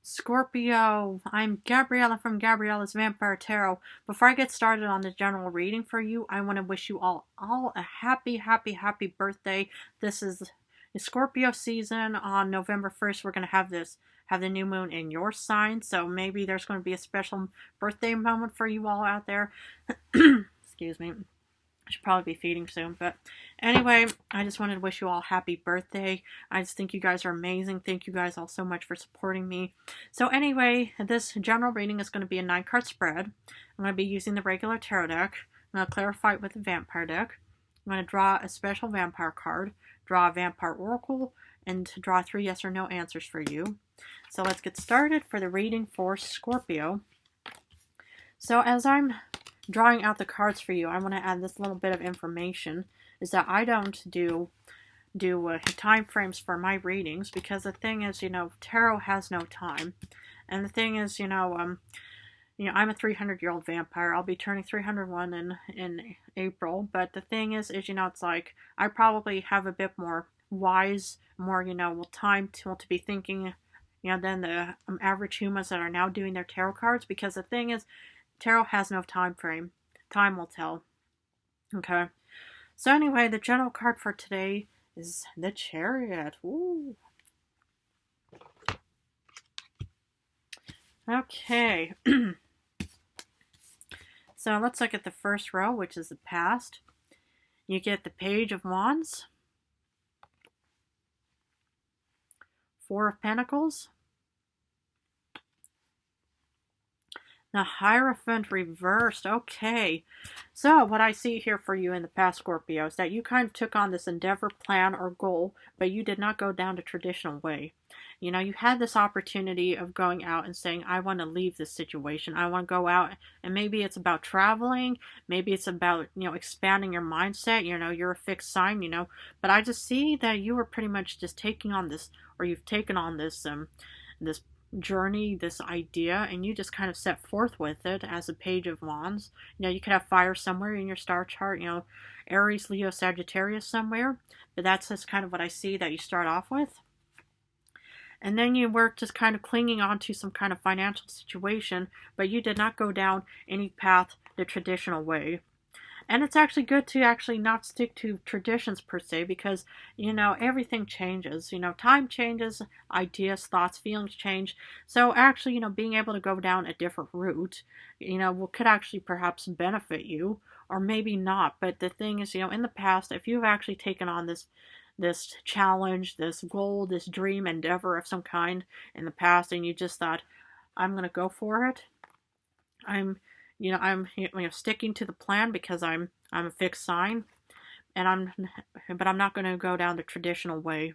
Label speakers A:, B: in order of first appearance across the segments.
A: Scorpio, I'm Gabriella from Gabriella's Vampire Tarot. Before I get started on the general reading for you, I want to wish you all a happy birthday. This is the Scorpio season. On November 1st, we're going to have the new moon in your sign, so maybe there's going to be a special birthday moment for you all out there. Excuse me. I should probably be feeding soon, but anyway, I just wanted to wish you all happy birthday. I just think you guys are amazing. Thank you guys all so much for supporting me. So anyway, this general reading is going to be a 9-card spread. I'm going to be using the regular tarot deck. I'm going to clarify it with the vampire deck. I'm going to draw a special vampire card, draw a vampire oracle, and draw 3 yes or no answers for you. So let's get started for the reading for Scorpio. So as I'm drawing out the cards for you, I want to add this little bit of information, is that I don't do time frames for my readings, because the thing is, tarot has no time. And the thing is, I'm a 300-year-old vampire. I'll be turning 301 in April, but the thing is, it's like I probably have a bit more wise, more, time to be thinking, than the average humans that are now doing their tarot cards, because the thing is, tarot has no time frame. Time will tell. Okay. So anyway, the general card for today is the Chariot. Ooh. Okay. So let's look at the first row, which is the past. You get the Page of Wands, 4 of Pentacles, the Hierophant reversed. Okay. So what I see here for you in the past, Scorpio, is that you kind of took on this endeavor, plan, or goal, but you did not go down the traditional way. You had this opportunity of going out and saying, I want to leave this situation. I want to go out, and maybe it's about traveling. Maybe it's about, expanding your mindset. You're a fixed sign, but I just see that you were pretty much just taking on this, or you've taken on this journey, this idea, and you just kind of set forth with it as a Page of Wands. You could have fire somewhere in your star chart, Aries, Leo, Sagittarius somewhere, but that's just kind of what I see that you start off with. And then you were just kind of clinging on to some kind of financial situation, but you did not go down any path the traditional way. And it's actually good to actually not stick to traditions per se, because, everything changes. Time changes, ideas, thoughts, feelings change. So actually, being able to go down a different route, could actually perhaps benefit you, or maybe not. But the thing is, in the past, if you've actually taken on this challenge, this goal, this dream, endeavor of some kind in the past, and you just thought, I'm going to go for it, I'm sticking to the plan because I'm a fixed sign, but I'm not going to go down the traditional way.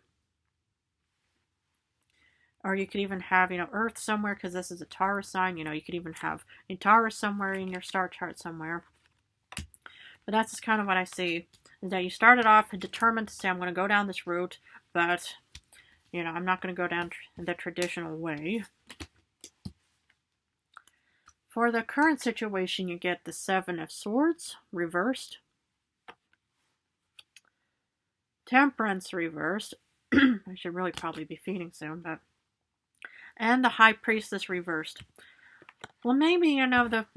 A: Or you could even have, Earth somewhere, because this is a Taurus sign. You could even have a Taurus somewhere in your star chart somewhere. But that's just kind of what I see, is that you started off determined to say, I'm going to go down this route, but, I'm not going to go down the traditional way. For the current situation, you get the 7 of Swords reversed, Temperance reversed. I should really probably be feeding soon, and the High Priestess reversed. Well, maybe,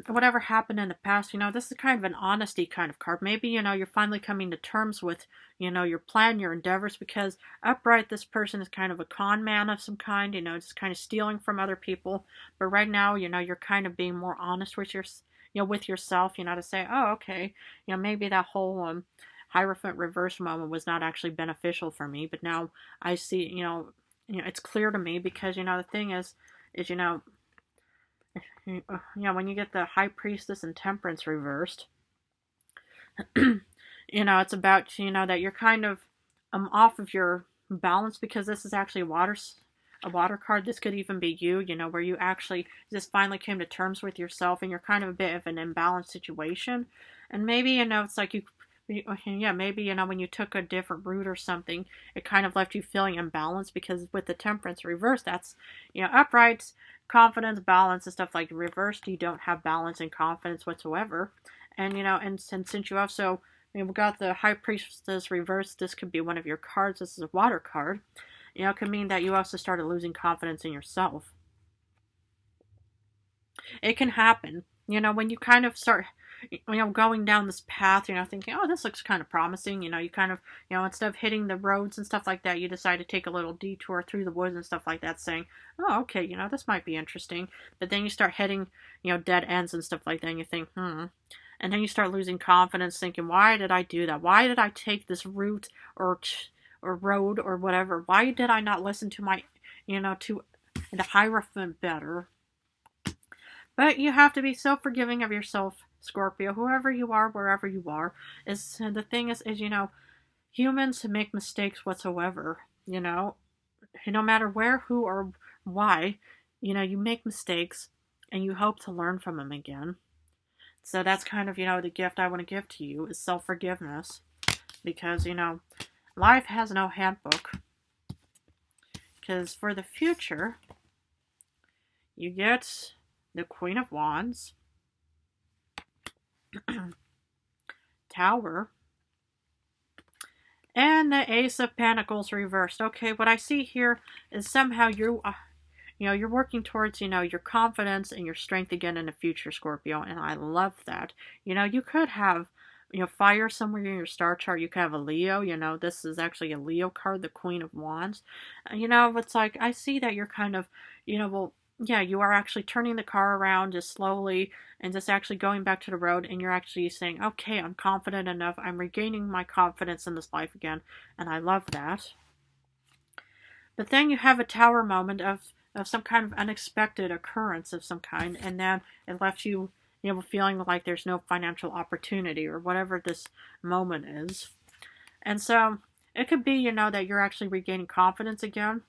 A: whatever happened in the past, this is kind of an honesty kind of card. Maybe, you're finally coming to terms with, your plan, your endeavors, because upright, this person is kind of a con man of some kind, just kind of stealing from other people. But right now, you're kind of being more honest with with yourself, to say, oh, okay, maybe that whole Hierophant reverse moment was not actually beneficial for me, but now I see, it's clear to me, because, the thing is, when you get the High Priestess and Temperance reversed, it's about, that you're kind of off of your balance, because this is actually a water card. This could even be you, where you actually just finally came to terms with yourself, and you're kind of a bit of an imbalanced situation. And maybe, it's like maybe, when you took a different route or something, it kind of left you feeling imbalanced, because with the Temperance reverse, that's, upright, confidence, balance, and stuff. Like reversed, you don't have balance and confidence whatsoever. And, and since you also, we've got the High Priestess reversed, this could be one of your cards. This is a water card. It could mean that you also started losing confidence in yourself. It can happen. When you kind of start, going down this path, thinking, oh, this looks kind of promising. You kind of, instead of hitting the roads and stuff like that, you decide to take a little detour through the woods and stuff like that, saying, oh, okay, this might be interesting. But then you start hitting, dead ends and stuff like that, and you think, And then you start losing confidence, thinking, why did I do that? Why did I take this route or road or whatever? Why did I not listen to my, to the Hierophant better? But you have to be so forgiving of yourself, Scorpio, whoever you are, wherever you are. The thing is, humans make mistakes whatsoever, no matter where, who, or why, you make mistakes and you hope to learn from them again. So that's kind of, the gift I want to give to you is self-forgiveness. Because, life has no handbook. Because for the future, you get the Queen of Wands, Tower, and the Ace of Pentacles reversed. Okay, what I see here is somehow you're working towards, your confidence and your strength again in the future, Scorpio, and I love that. You could have, fire somewhere in your star chart. You could have a Leo, this is actually a Leo card, the Queen of Wands. It's like, I see that you're kind of, yeah, you are actually turning the car around just slowly and just actually going back to the road, and you're actually saying, okay, I'm confident enough. I'm regaining my confidence in this life again, and I love that. But then you have a Tower moment of some kind of unexpected occurrence of some kind, and then it left you, feeling like there's no financial opportunity or whatever this moment is. And so it could be, that you're actually regaining confidence again.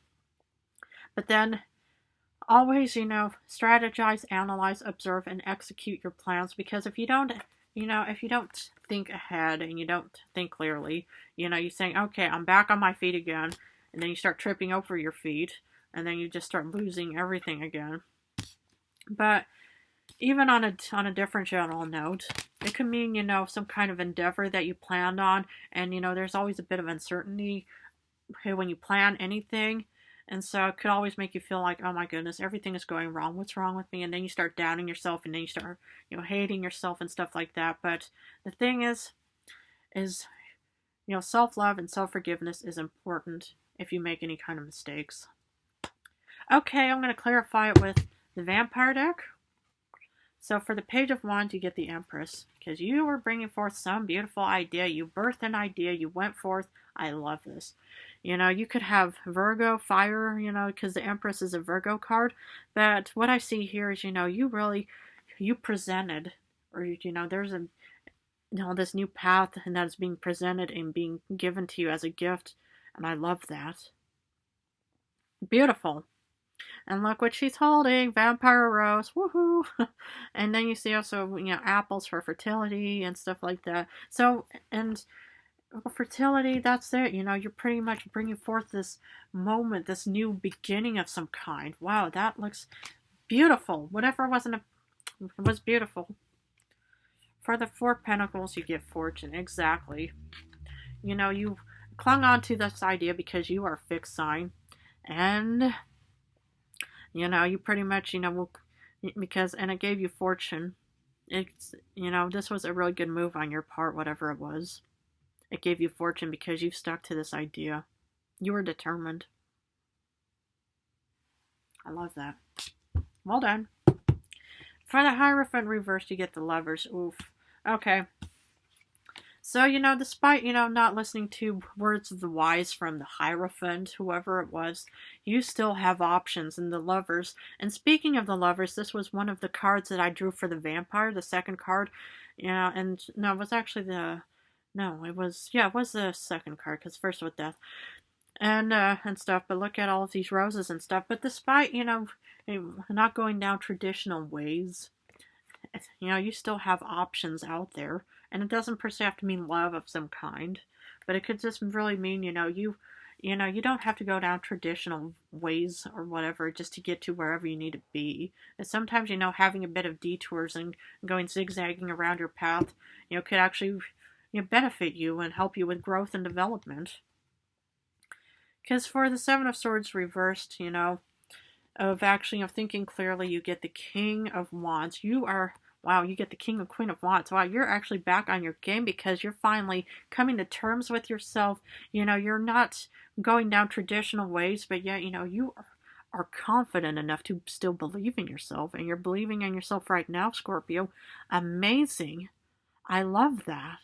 A: But then always, strategize, analyze, observe, and execute your plans. Because if you don't, if you don't think ahead and you don't think clearly, you're saying, okay, I'm back on my feet again. And then you start tripping over your feet. And then you just start losing everything again. But even on a different general note, it could mean, some kind of endeavor that you planned on. And, there's always a bit of uncertainty when you plan anything. And so it could always make you feel like, oh my goodness, everything is going wrong. What's wrong with me? And then you start doubting yourself, and then you start, hating yourself and stuff like that. But the thing is, self-love and self-forgiveness is important if you make any kind of mistakes. Okay, I'm going to clarify it with the Vampire deck. So for the Page of Wands, you get the Empress. Because you were bringing forth some beautiful idea. You birthed an idea. You went forth. I love this. You could have Virgo, fire, because the Empress is a Virgo card. But what I see here is, you presented, or, there's this new path, and that's being presented and being given to you as a gift. And I love that. Beautiful. And look what she's holding. Vampire rose. Woohoo. And then you see also, apples for fertility and stuff like that. So, and fertility, that's it. You're pretty much bringing forth this moment, this new beginning of some kind. Wow, that looks beautiful. Whatever wasn't was beautiful. For the Four Pentacles, you get fortune. Exactly. You clung on to this idea because you are a fixed sign. And you pretty much, because, and it gave you fortune. It's, this was a really good move on your part, whatever it was. It gave you fortune because you've stuck to this idea. You were determined. I love that. Well done. For the Hierophant reversed, you get the Lovers. Oof. Okay. So, despite, not listening to words of the wise from the Hierophant, whoever it was, you still have options in the Lovers. And speaking of the Lovers, this was one of the cards that I drew for the Vampire, the second card. And no, it was actually it was the second card, because first was Death. And stuff, but look at all of these roses and stuff. But despite, not going down traditional ways, you still have options out there. And it doesn't per se have to mean love of some kind, but it could just really mean, you don't have to go down traditional ways or whatever just to get to wherever you need to be. And sometimes, having a bit of detours and going zigzagging around your path, could actually, benefit you and help you with growth and development. Because for the Seven of Swords reversed, of actually of thinking clearly. You get the King of Wands. Wow, you get the King and Queen of Wands. Wow, you're actually back on your game because you're finally coming to terms with yourself. You're not going down traditional ways, but yet, you are confident enough to still believe in yourself, and you're believing in yourself right now, Scorpio. Amazing. I love that.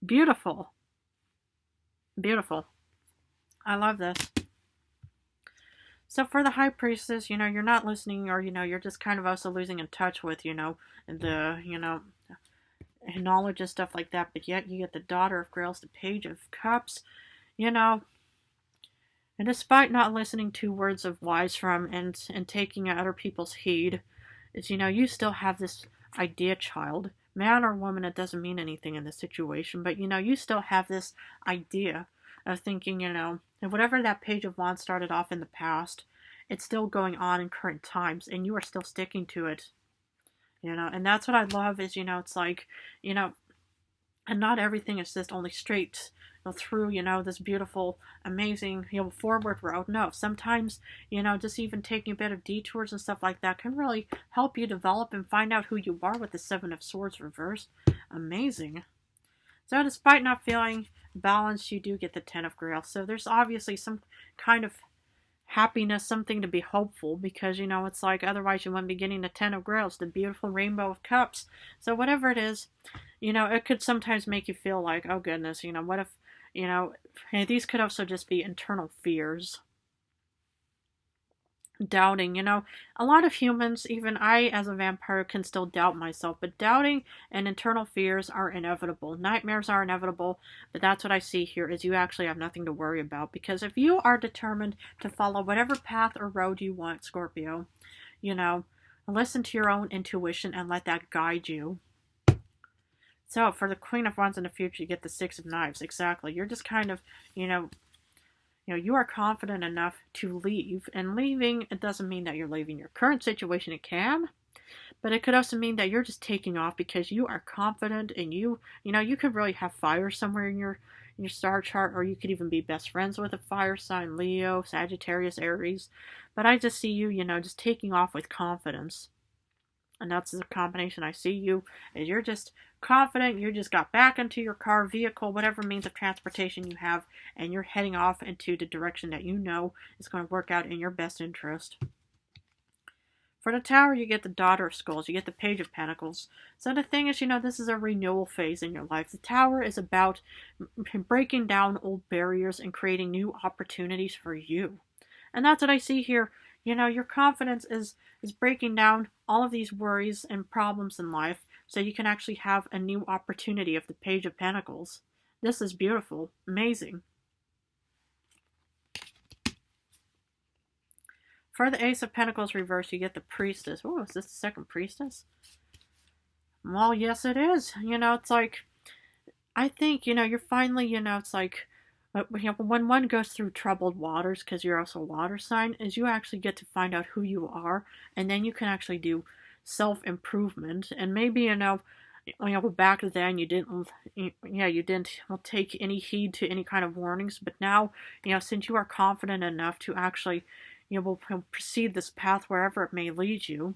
A: Beautiful. Beautiful. I love this. So for the High Priestess, you're not listening, or, you're just kind of also losing in touch with, the, knowledge and stuff like that. But yet you get the Daughter of Grails, the Page of Cups, and despite not listening to words of wise from and taking other people's heed, is, you still have this idea, child. Man or woman, it doesn't mean anything in this situation, but, you still have this idea of thinking, and whatever that Page of Wands started off in the past, it's still going on in current times, and you are still sticking to it, and that's what I love is, it's like, and not everything is just only straight through, this beautiful, amazing, forward road. No, sometimes, just even taking a bit of detours and stuff like that can really help you develop and find out who you are with the Seven of Swords reversed. Amazing. So despite not feeling balanced, you do get the Ten of Grails. So there's obviously some kind of happiness, something to be hopeful, because, it's like otherwise you wouldn't be getting the Ten of Grails, the beautiful Rainbow of Cups. So whatever it is, it could sometimes make you feel like, oh goodness, what if, these could also just be internal fears. Doubting, a lot of humans, even I as a vampire, can still doubt myself, but doubting and internal fears are inevitable. Nightmares are inevitable, but that's what I see here is you actually have nothing to worry about, because if you are determined to follow whatever path or road you want, Scorpio, listen to your own intuition and let that guide you. So for the Queen of Wands in the future, you get the Six of Knives. Exactly. You're just kind of, you are confident enough to leave. And leaving, it doesn't mean that you're leaving your current situation. It can. But it could also mean that you're just taking off because you are confident, and you could really have fire somewhere in your star chart, or you could even be best friends with a fire sign, Leo, Sagittarius, Aries. But I just see you, just taking off with confidence. And that's the combination I see you, is you're just confident, you just got back into your car, vehicle, whatever means of transportation you have, and you're heading off into the direction that you know is going to work out in your best interest. For the Tower, you get the Daughter of Skulls, you get the Page of Pentacles. So the thing is, this is a renewal phase in your life. The Tower is about breaking down old barriers and creating new opportunities for you. And that's what I see here. Your confidence is breaking down all of these worries and problems in life so you can actually have a new opportunity of the Page of Pentacles. This is beautiful. Amazing. For the Ace of Pentacles reverse, you get the Priestess. Oh, is this the second Priestess? Well, yes, it is. It's like, I think, you're finally, it's like, when one goes through troubled waters, because you're also a water sign, is you actually get to find out who you are, and then you can actually do self-improvement. And maybe, back then you didn't take any heed to any kind of warnings, but now, since you are confident enough to actually, proceed this path wherever it may lead you,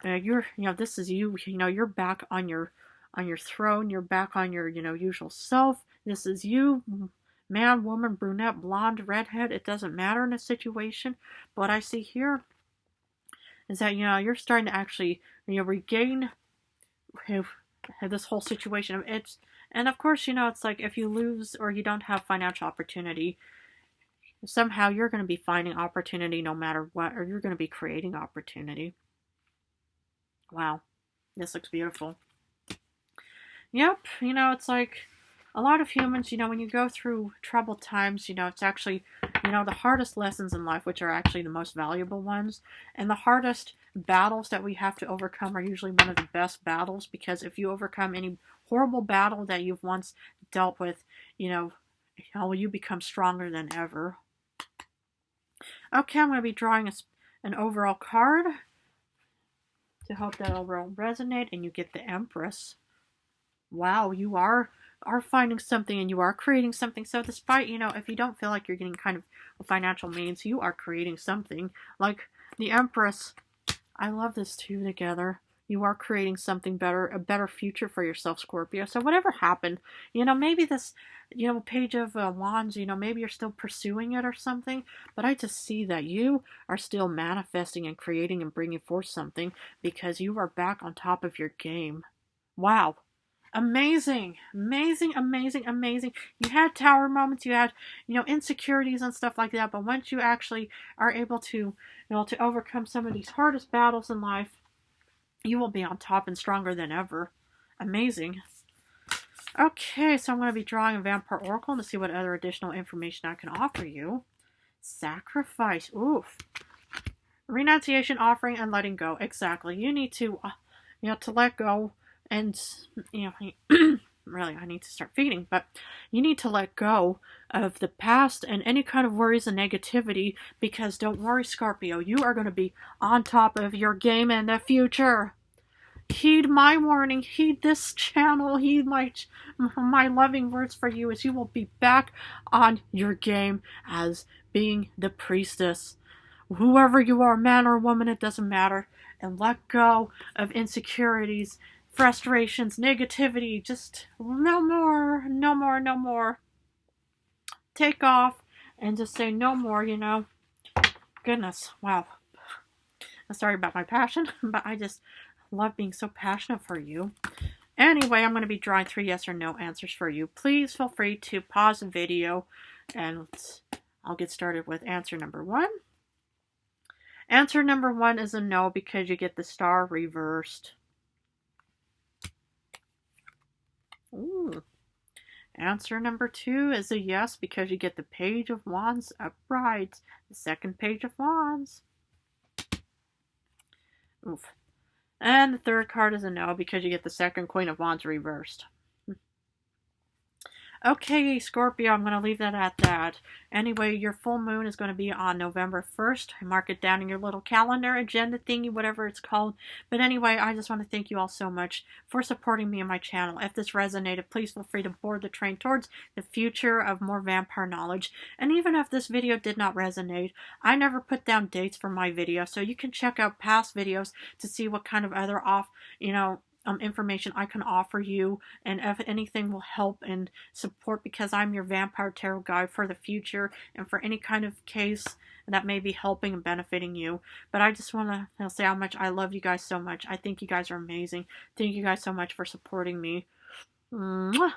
A: this is you, you're back on your throne, you're back on your, usual self. This is you. Man, woman, brunette, blonde, redhead, it doesn't matter in a situation. But what I see here is that, you're starting to actually, regain this whole situation. And of course, it's like if you lose or you don't have financial opportunity, somehow you're going to be finding opportunity no matter what, or you're going to be creating opportunity. Wow, this looks beautiful. Yep, it's like, a lot of humans, when you go through troubled times, it's actually, the hardest lessons in life, which are actually the most valuable ones. And the hardest battles that we have to overcome are usually one of the best battles, because if you overcome any horrible battle that you've once dealt with, you become stronger than ever. Okay, I'm going to be drawing an overall card to help that overall resonate, and you get the Empress. Wow, you are finding something, and you are creating something. So despite, if you don't feel like you're getting kind of financial means, you are creating something. Like, The Empress. I love this two together. You are creating something better, a better future for yourself, Scorpio. So whatever happened, maybe this, Page of Wands, maybe you're still pursuing it or something. But I just see that you are still manifesting and creating and bringing forth something because you are back on top of your game. Wow. Amazing, amazing, amazing, amazing. You had tower moments, you had, insecurities and stuff like that. But once you actually are able to, to overcome some of these hardest battles in life, you will be on top and stronger than ever. Amazing. Okay, so I'm going to be drawing a Vampire Oracle to see what other additional information I can offer you. Sacrifice. Oof. Renunciation, offering, and letting go. Exactly. You need to, to let go. And, really, I need to start feeding, but you need to let go of the past and any kind of worries and negativity because don't worry, Scorpio, you are going to be on top of your game in the future. Heed my warning, heed this channel, heed my loving words for you as you will be back on your game as being the priestess. Whoever you are, man or woman, it doesn't matter. And let go of insecurities, frustrations, negativity. Just no more, no more, no more. Take off and just say no more, Goodness, wow. I'm sorry about my passion, but I just love being so passionate for you. Anyway, I'm going to be drawing 3 yes or no answers for you. Please feel free to pause the video and I'll get started with answer number 1. Answer number 1 is a no because you get the star reversed. Ooh. Answer number 2 is a yes because you get the Page of Wands upright. The second Page of Wands. Oof. And the third card is a no because you get the second Queen of Wands reversed. Okay, Scorpio, I'm going to leave that at that. Anyway, your full moon is going to be on November 1st. Mark it down in your little calendar, agenda thingy, whatever it's called. But anyway, I just want to thank you all so much for supporting me and my channel. If this resonated, please feel free to board the train towards the future of more vampire knowledge. And even if this video did not resonate, I never put down dates for my video, so you can check out past videos to see what kind of other information I can offer you, and if anything will help and support, because I'm your vampire tarot guide for the future and for any kind of case that may be helping and benefiting you. But I just want to say how much I love you guys so much. I think you guys are amazing. Thank you guys so much for supporting me. Mwah.